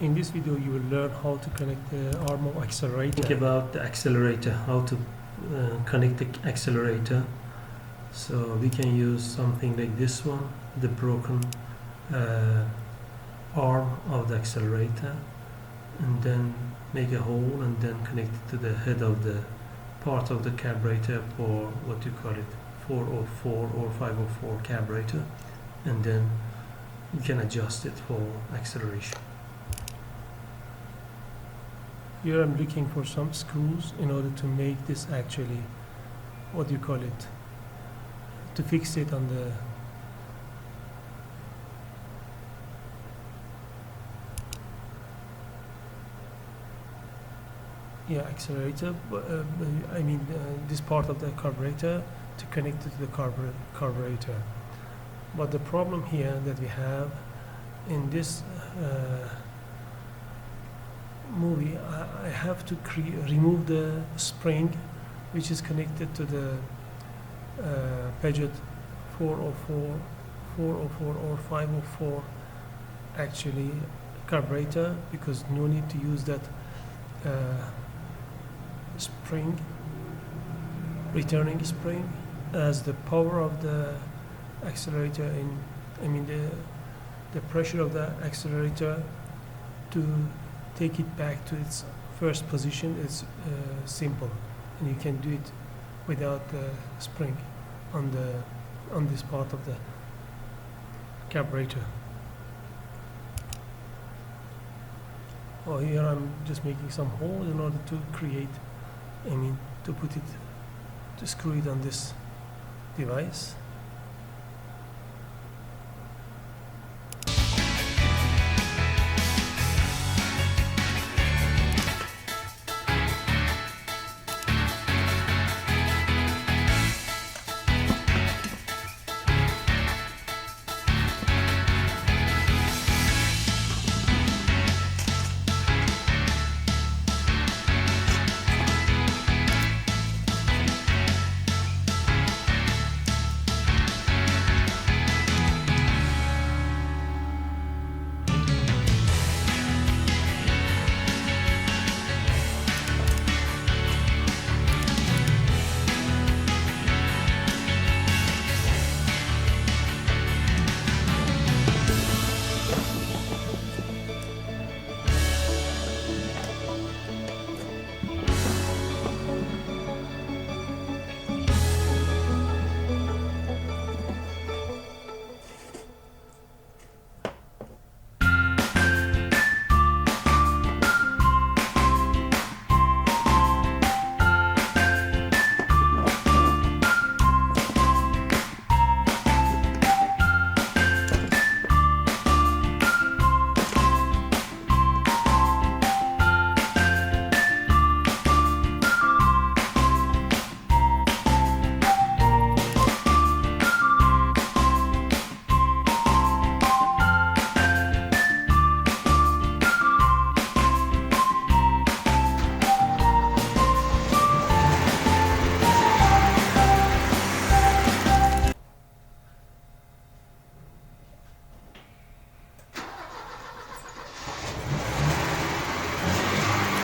In this video you will learn how to connect the arm of accelerator. Think about the accelerator, how to connect the accelerator. So we can use something like this one, the broken arm of the accelerator, and then make a hole and then connect it to the head of the part of the carburetor for what you call it, 404 or 504 carburetor, and then you can adjust it for acceleration. Here I'm looking for some screws in order to make this actually, what do you call it, to fix it on the accelerator, I mean this part of the carburetor to connect it to the carburetor. But the problem here that we have in this movie, I have to remove the spring which is connected to the Peugeot 404 or 504 actually carburetor, because no need to use that spring, returning spring, as the power of the accelerator the pressure of the accelerator to take it back to its first position is simple, and you can do it without the spring on this part of the carburetor. Oh, here I'm just making some holes in order to create, to put it, to screw it on this device.